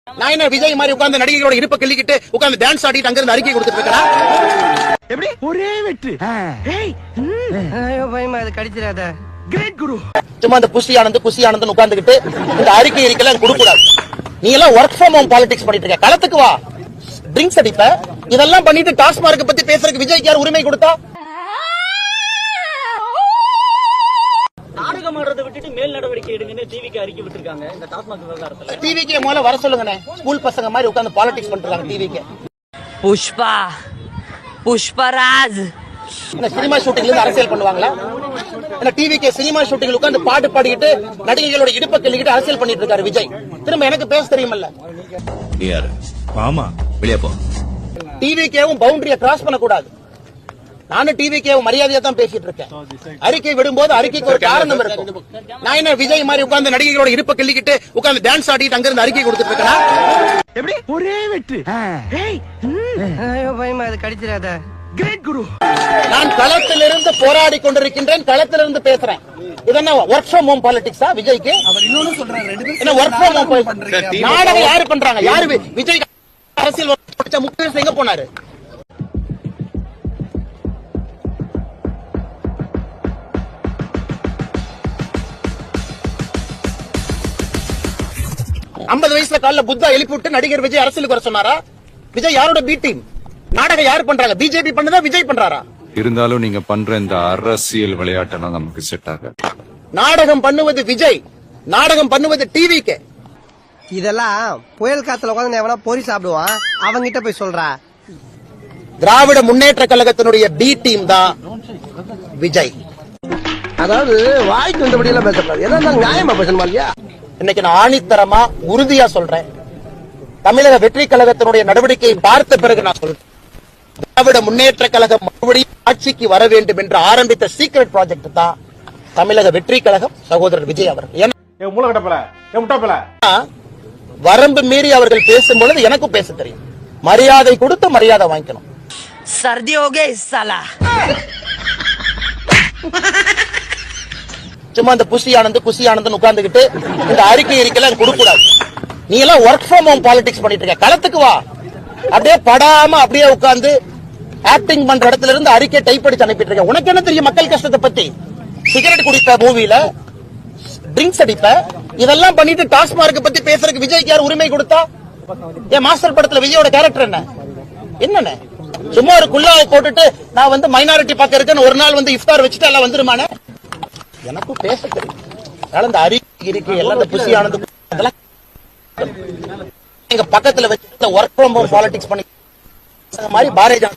நான் என்ன விஜய் மாதிரி உட்கார்ந்து நடிகைகளோட இருப்ப கிள்ளிக்கிட்டு உட்கார்ந்து டான்ஸ் ஆடிட்டு அங்க இருந்து அறிக்கை கொடுத்துட்டு இருக்கேன். எப்படி ஒரே வெட்டு. பயமா அது கடிச்சிடாத. கிரேட் குரு. சும்மா அந்த குஷி ஆனந்த் உட்கார்ந்துகிட்டு இந்த அறிக்கை எல்லாம் கொடுக்க கூடாது. நீ எல்லாம் ஒர்க் ஃப்ரம் ஹோம் பாலிடிக்ஸ் பண்ணிட்டு இருக்க. களத்துக்கு வா. ட்ரிங்க்ஸ் அடிப்ப. இதெல்லாம் பண்ணிட்டு டாஸ்மார்க் பத்தி பேசுறதுக்கு விஜய்க்கு யார் உரிமை கொடுத்தா? நாடகம் ஆடுறதை விட்டுட்டு மேல் நடவடிக்கை எடுங்கன்னு டிவிக்கு அறிக்கை விட்டுருக்காங்க. இந்த டாஸ்மாக் விவகாரத்துல டிவிக்கு முதல்ல வர சொல்லுங்கண்ணே. ஸ்கூல் பசங்க மாதிரி உட்கார்ந்து பாலிடிக்ஸ் பண்றாங்க டிவிக்கு. புஷ்பராஜ் சினிமா ஷூட்டிங்ல இருந்து அரசியல் பண்ணுவாங்களா? டிவிக்கு சினிமா ஷூட்டிங்ல உட்கார்ந்து பாட்டு பாடிக்கிட்டு நடிகைகளோட இடுப்ப கிள்ளிக்கிட்டு அரசியல் பண்ணிட்டு இருக்காரு விஜய். திரும்ப எனக்கு பேச தெரியுமல்ல. ஆமா வெளியே போ. டிவிக்கேவும் பவுண்டரியை கிராஸ் பண்ண கூடாது. நானும் டிவிக்கேவும் மரியாதையா தான் பேசிட்டு இருக்கேன். அறிக்கை விடும்போது அறிக்கைக்கு ஒரு காரணம் இருக்கும். நான் என்ன விஜய் மாதிரி உட்கார்ந்து நடிகைகளோட இருப்ப கிள்ளிக்கிட்டு உட்கார்ந்து டான்ஸ் ஆடிட்டு அங்க இருந்து அறிக்கை கொடுத்துட்டு இருக்கேன். எப்படி ஒரே வெட்டு. பயமா அது கடிச்சிடாத. கிரேட் குரு. நான் களத்திலிருந்து போராடி கொண்டிருக்கின்றேன். களத்திலிருந்து பேசுறேன். இதென்ன ஒர்க் ஃப்ரம் ஹோம் பாலிடிக்ஸா விஜய்க்கு? என்ன ஒர்க் ஃப்ரம் ஹோம் நாடகம் யாரு பண்றாங்க? யாரு விஜய் அரசியல் முக்கிய எங்க போனாரு? ஐம்பது வயசுல காலைல புத்தா எழுப்பி விட்டு நடிகர் விஜய் அரசியலுக்கு வர சொன்னாரா? விஜய் யாரோட பி டீம்? நாடகம் யாரு பண்றாங்க? பிஜேபி பண்ணதா விஜய் பண்றாரா? இருந்தாலும் நீங்க பண்ற இந்த அரசியல் விளையாட்டெல்லாம் நமக்கு செட் ஆக. நாடகம் பண்ணுவது விஜய், நாடகம் பண்ணுவது டிவிக்கு. இதெல்லாம் புயல் காத்துல உட்காந்து எவனா பொறி சாப்பிடுவான், அவங்கிட்ட போய் சொல்றா. திராவிட முன்னேற்ற கழகத்தினுடைய பி டீம் தான் விஜய். அதாவது வாய்க்கு வந்தபடி எல்லாம் பேசக்கூடாது. எதா நியாயமா பேசணுமா இல்லையா? இன்னைக்கு நான் ஆணித்தரமா உறுதியா சொல்றேன். தமிழக வெற்றி கழகத்தினுடைய நடவடிக்கையை பார்த்த பிறகு நான் சொல்றேன், திராவிட முன்னேற்ற கழகம் மறுபடியும் ஆட்சிக்கு வர வேண்டும் என்று ஆரம்பித்த சீக்ரெட் ப்ராஜெக்ட் தான் தமிழக வெற்றி கழகம் சகோதரர் விஜய் அவர்கள். வரம்பு மீறி அவர்கள் பேசும் பொழுது எனக்கும் பேச தெரியும். மரியாதை கொடுத்து மரியாதை வாங்கிக்கணும். சும்மா அந்த குஷி ஆனந்த் உட்கார்ந்துகிட்டு இந்த அறிக்கை எல்லாம் கொடுக்க கூடாது. நீ எல்லாம் ஒர்க் ஃப்ரம் ஹோம் பாலிடிக்ஸ் பண்ணிட்டு இருக்க. களத்துக்கு வா. அப்படியே படாம அப்படியே உட்கார்ந்து ஆக்டிங் பண்ற இடத்துல இருந்து அறிக்கை டைப் அடிச்சு அனுப்பிட்டு இருக்க. உனக்கு என்ன தெரியும் மக்கள் கஷ்டத்தை பத்தி? சிகரெட் குடிப்ப, மூவில ட்ரிங்க்ஸ் அடிப்ப. இதெல்லாம் பண்ணிட்டு டாஸ்மார்க் பத்தி பேசுறதுக்கு விஜய்க்கு யார் உரிமை கொடுத்தா? ஏன் மாஸ்டர் படத்துல விஜயோட கேரக்டர் என்ன? சும்மா ஒரு குல்லாவை போட்டுட்டு நான் வந்து மைனாரிட்டி பக்கம் இருக்கேன்னு ஒரு நாள் வந்து இஃப்தார் வச்சுட்டு எல்லாம் வந்துருமானே? எனக்கும் பேச தெரியும். அந்த அறிக்கை எல்லாம் இந்த புஷி ஆனந்த் எங்க பக்கத்துல வச்சு ஒர்க் ஃப்ரம் ஹோம் பாலிடிக்ஸ் பண்ணி மாதிரி பாரதிய